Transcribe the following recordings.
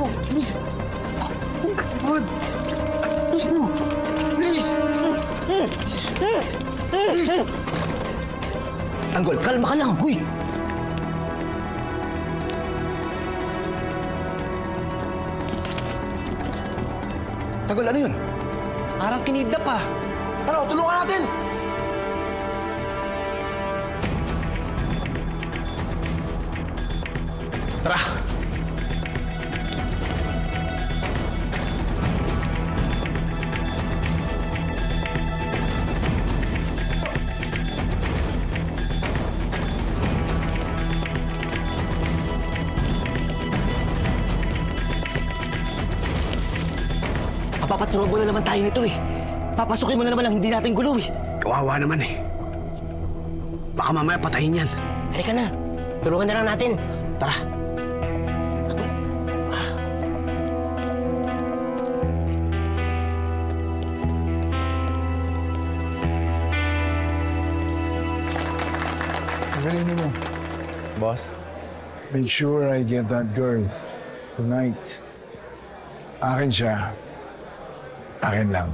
mo! Bilis! Good! Bilis mo! Bilis! Bilis! Tanggol, kalma ka lang, huy! Tanggol, ano yun? Parang kinidnap ah. Ano, tulungan natin! Tara! Papapatulog mo na naman tayo nito eh. Papasukin mo na naman ang hindi natin gulo eh. Kawawa naman eh. Baka mamaya patayin yan. Halika na. Tulungan na lang natin. Tara. Galing mo. Boss? Make sure I get that girl tonight. Akin siya. Akin lang.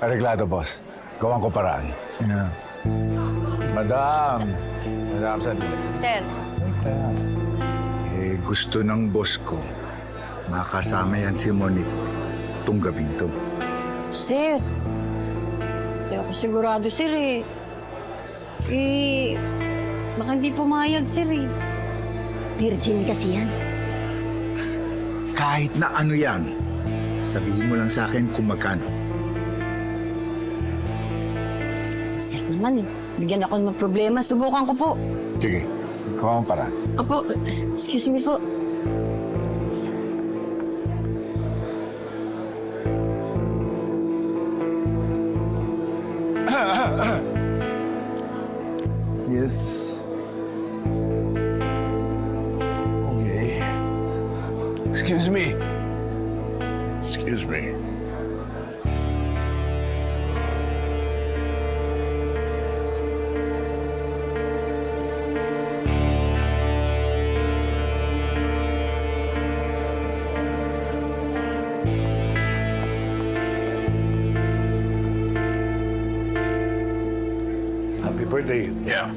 Areglado, boss. Gawan ko paraan. Yeah. Madam! Madam, sandali. Sir. Gusto ng boss ko. Makasama yan si Monique itong gabing to. Sir. Hindi ako sigurado, sir eh. Baka hindi pumayag, sir eh. Virgin kasi yan. Kahit na ano yan, sabihin mo lang sa akin kung magkano. Sir naman eh. Bigyan ako ng problema. Subukan ko po. Sige, gawan ko paraan. Opo, excuse me po. Yes. Okay. Excuse me. Excuse me. Happy birthday. Yeah.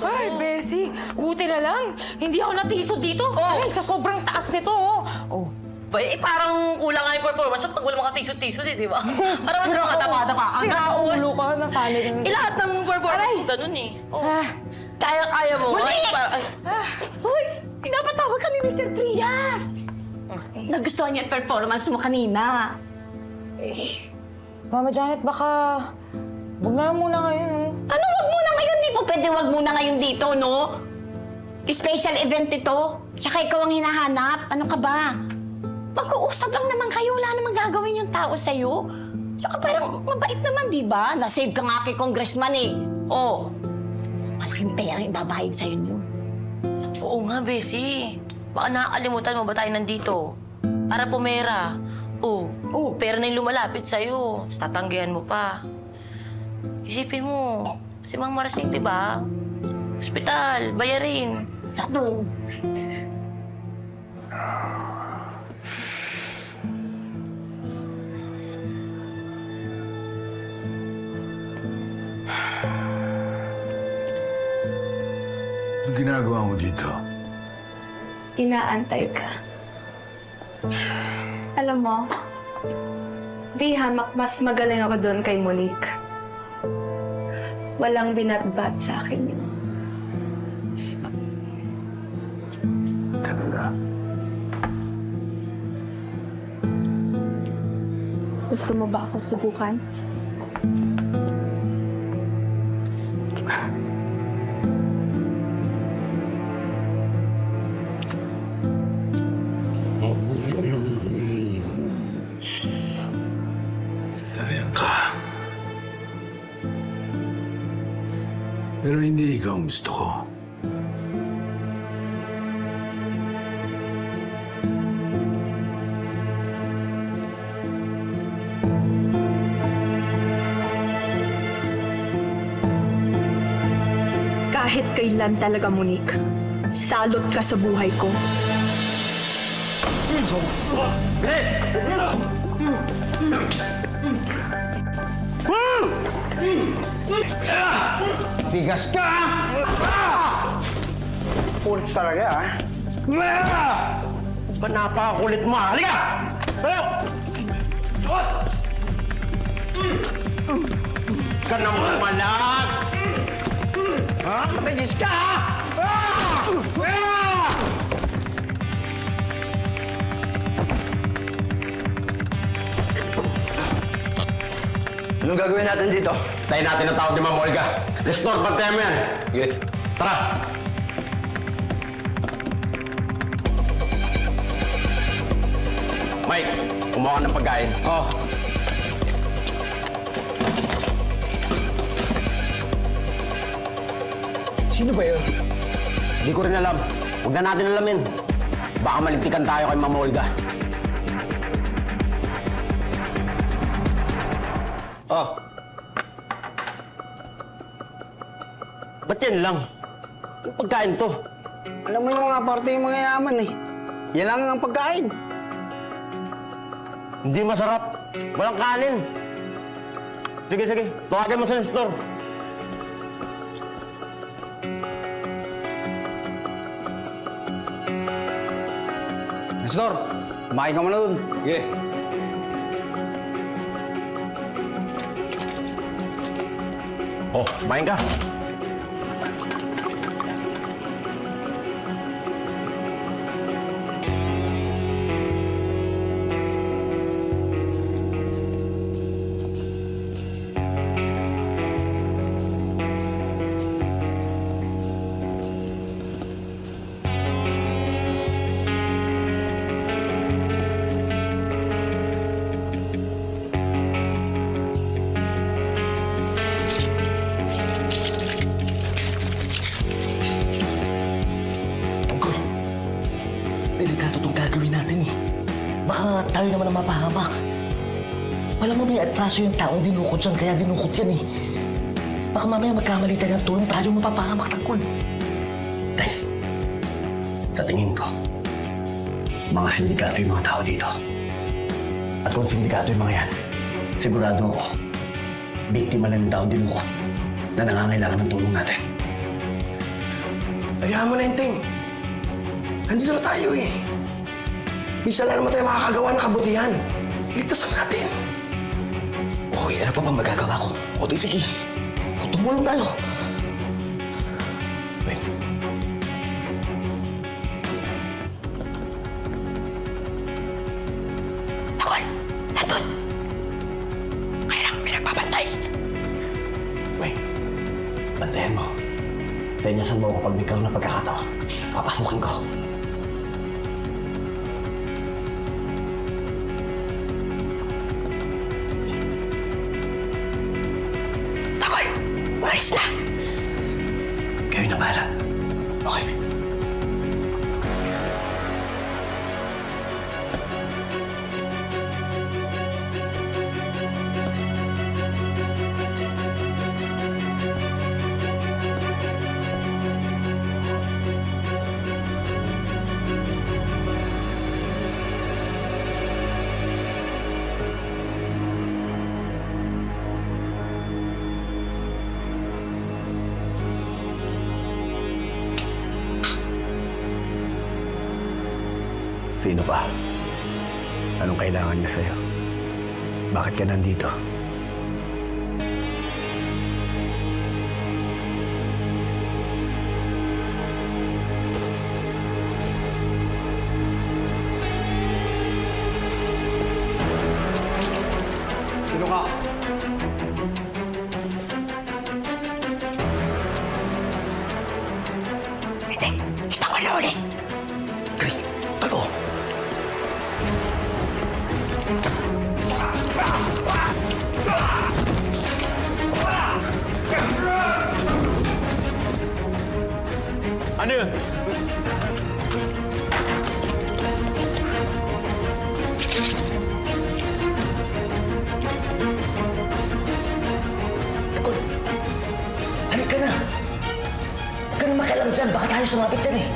Ay, Bessie, buti na lang. Hindi ako natisod dito. Ay, sa sobrang taas nito, oh. Oh. Parang kulang nga yung performance mo pag wala makatisod-tisod eh, di ba? Parang mas makadapa-dapa ka. Sira ulo ka, nasanay ka. Lahat ng performance mo ganun eh. Oh. Kaya-kaya mo. Monique! Hoy! Pinapatawag ka ni Mr. Trias! Nagustuhan niya ang performance mo kanina. Mama Janet, baka... Huwag na muna ngayon, oh. Ano wag muna ngayon? Di po pwede wag muna ngayon dito, no? Special event ito. Tsaka ikaw ang hinahanap. Ano ka ba? Mag-uusap lang naman kayo. Wala namang gagawin yung tao sa'yo. Tsaka parang mabait naman, di ba? Nasave ka nga kay congressman eh. Oh, malaking pera yung babahid sa'yo mo. Oo nga, Bessie. Baka nakakalimutan mo ba tayo nandito? Para pumera. Oh, pera na yung lumalapit sa'yo. Tapos tatanggihan mo pa. Isipin mo, si Mang Marasing, di ba? Hospital, bayarin. Naku, Anong ginagawa mo dito? Inaantay ka. Alam mo, di hamak mas magaling ako doon kay Monique. Walang binatbat sa akin yun. Talaga? Gusto mo ba ako subukan? Sayang ka. Pero hindi ikaw ang gusto ko. Kahit kailan talaga, Monique, salot ka sa buhay ko. Tigas ka! Kulit talaga, ha? Ba't napakakulit mo, ha? Halika! Halika! Ka naman malag! Ha? Tigas ka, ha? Anong gagawin natin dito? Tayo natin ang tawag ni Ma'am Olga. Restore, bantayan mo yan. Sige. Tara! Mike, kumuha ka ng pagkain. Oh. Sino ba yun? Hindi ko rin alam. Huwag na natin alamin. Baka malintikan tayo kay Ma'am Olga. Oh. Ba't yan lang? Yung pagkain to. Alam mo yung mga parte yung mga yaman eh. Yan lang ang pagkain. Hindi masarap. Walang kanin. Sige, sige. Tawagin mo sa store. Nestor, kumain ka muna dun. Sige. Oh, kumain ka. Tungkol, delikado itong gagawin natin eh. Baka tayo naman ang mapahamak. Alam mo may atraso yung taong dinukot yan, kaya dinukot yan eh. Baka mamaya magkamali tayo ng tulong, tayo mapapahamak, Tungkol. Dahil, sa tingin ko, mga sindikato yung mga tao dito. At kung sindikato yung mga yan, sigurado ako, biktima lang ng tao dinukot na nangangailangan ng tulong natin. Hayaan mo na yung ting. Nandito na tayo eh. Minsan lang naman tayo makakagawa ng kabutihan. Ligtasan natin. Okay, ano pa bang magagawa ko? O di sige. O tumulong tayo. Wait. Tungkol, nandun. Kaya lang, pinagbabantay. Wait. Bantayan mo. Penyasan mo ako pag nagkaroon ng pagkakataon. Papasukin ko. Tungkol, umalis na. Kayo na bahala. Okay. Sino pa? Anong kailangan niya sa'yo? Bakit ka nandito? Sino ka? Hindi, kita ko na ulit. Galing, talo. Ano yun? Tagol! Halika ka na! Huwag ka na makialam dyan. Baka tayo sumapit dyan eh.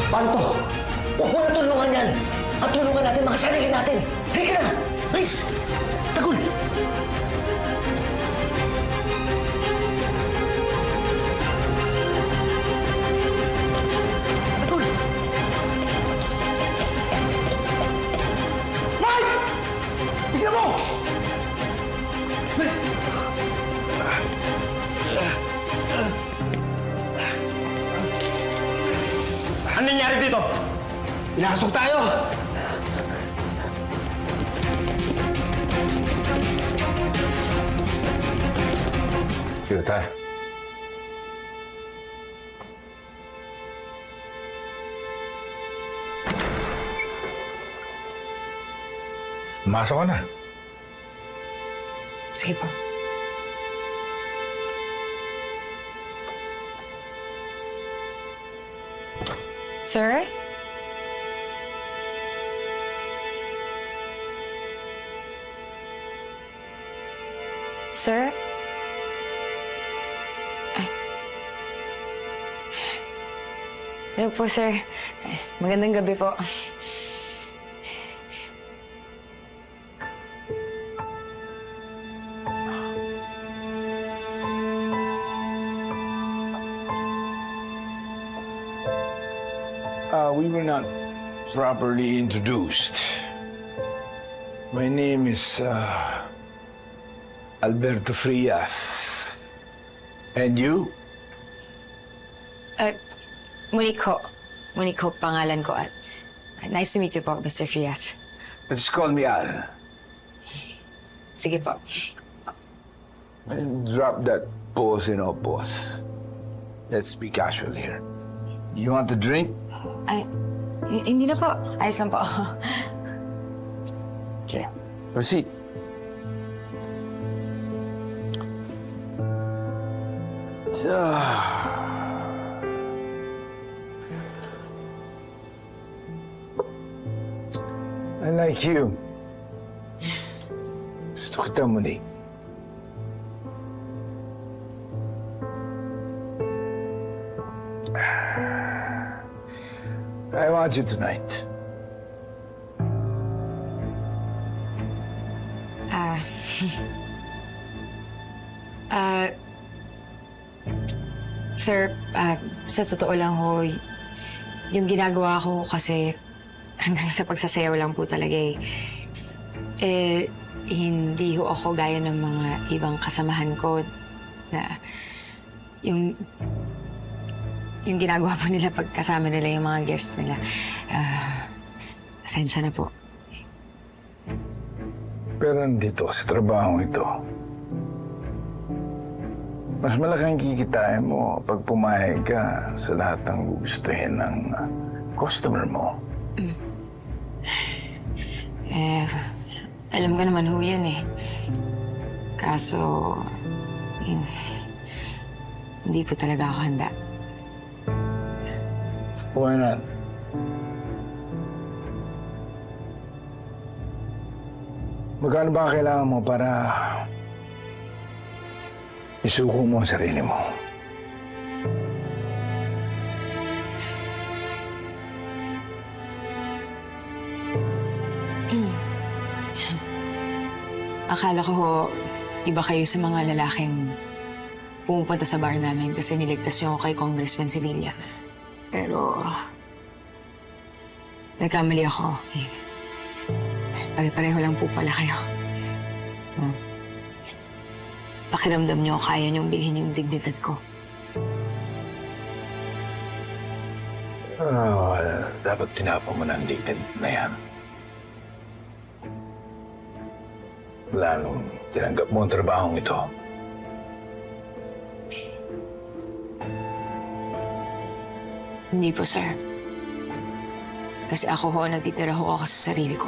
Paano to? Huwag mo na tulungan yan. At tulungan natin, makasarili natin. Halika na! Please! Tagol! Tagol! Mike! Tignan mo! Ano nangyari dito? Pinakasok tayo! Yuta. Masok ka na. Sige po. Sir? Sir? Ay. Hello po, sir. Magandang gabi po. We were not properly introduced. My name is Alberto Frias. And you? Monique ho. Monique ho, pangalan ko. At nice to meet you po, Mr. Frias. Just call me Al. Sige po. And drop that pose and pose. Let's be casual here. You want to drink? Ay, hindi na po. Ayos lang po. Okay. Proceed. I like you. Gusto kita, Monique. I want you tonight. Sir, sa totoo lang ho, yung ginagawa ko kasi hanggang sa pagsasayaw lang po talaga eh. Hindi ho ako gaya ng mga ibang kasamahan ko na yung ginagawa po nila pagkasama nila yung mga guest nila. Pasensya na po. Pero nandito sa trabaho ito, mas malaking kikitain mo pag pumayag ka sa lahat ng gugustuhin ng customer mo. Alam ko naman ho yan eh. Kaso, hindi po talaga ako handa. Why not? Magkano ba kailangan mo para isuko mo ang sarili mo? Akala ko ho, iba kayo sa mga lalaking pumupunta sa bar namin kasi niligtas niyo ako kay Congressman Sevilla. Pero, nagkamali ako. Pare-pareho lang po pala kayo. Pakiramdam niyo, kaya niyong bilhin yung dignidad ko. Dapat tinapon mo ng dignidad na yan. Lalong tinanggap mo ang trabahong ito. Hindi po, sir. Kasi ako ho, nagtitira ho ako sa sarili ko.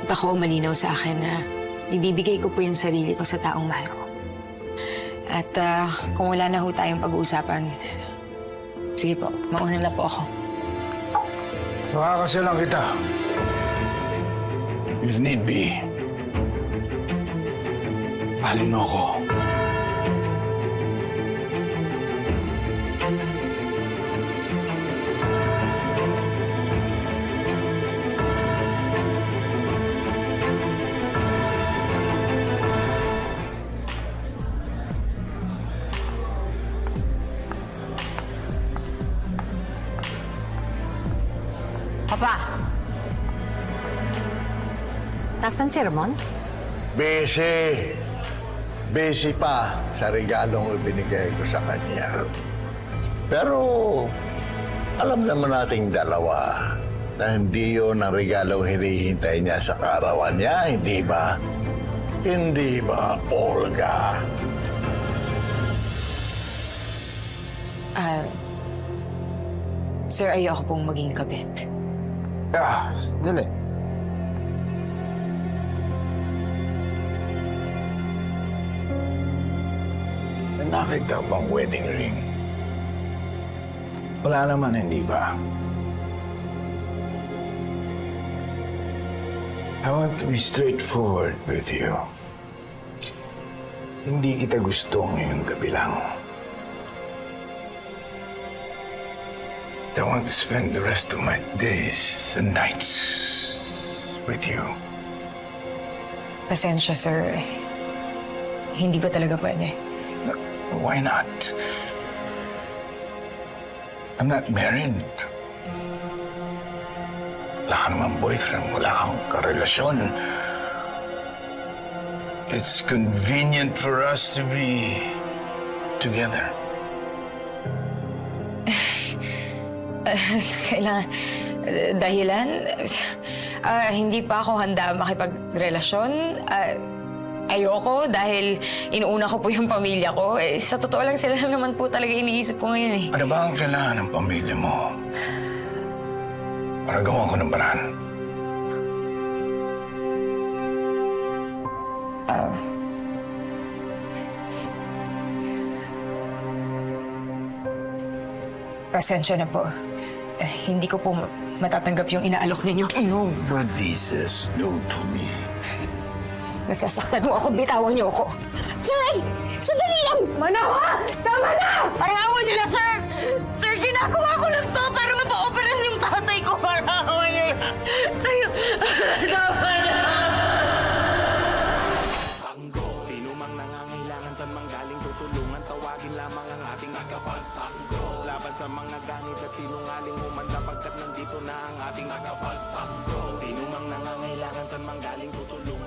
At ako malinaw sa akin na ibibigay ko po yung sarili ko sa taong mahal ko. At kung wala na ho tayong pag-uusapan, sige po, mauna na po ako. Makakasya lang kita. If need be, mahalin mo ako. Papa! Nasaan si Ramon? Busy. Busy pa sa regalong ibinigay ko sa kanya. Pero alam naman nating dalawa na hindi yun ang regalong hinihintay niya sa karawan niya, hindi ba? Hindi ba, Olga? Sir, ayoko pong maging kabit. Dali. Nakita bang wedding ring? Wala naman, hindi ba? I want to be straightforward with you. Hindi kita gusto ngayong gabi lang. I want to spend the rest of my days and nights with you. Pasensya, sir. Hindi ba talaga pwede? Why not? I'm not married. Wala ka naman boyfriend, wala kang karelasyon. It's convenient for us to be together. Kailangan... dahilan? Hindi pa ako handa makipagrelasyon. Ayoko dahil inuuna ko po yung pamilya ko. Sa totoo lang, sila lang naman po talaga iniisip ko ngayon eh. Ano ba ang kailangan ng pamilya mo? Para gawan ko ng paraan. Pasensya na po. Hindi ko po matatanggap yung inaalok ninyo. Nobody says no to me. Nagsasaktan mo ako, bitawan niyo ako. Sir! Sandali lang! Manawa! Tama na! Parang awan niyo na, sir! Sir, ginagawa ko lang to para mapa-operan yung tatay ko. Parang awan niyo na. Tama na! Sino mang nangangailangan sa manggaling tutulungan, tawagin lamang ang ating tagapagtanggol. Laban sa mga ganit at sinungaling umanda pagkat nandito na ang ating tagapagtanggol. Sino mang nangangailangan sa manggaling tutulungan.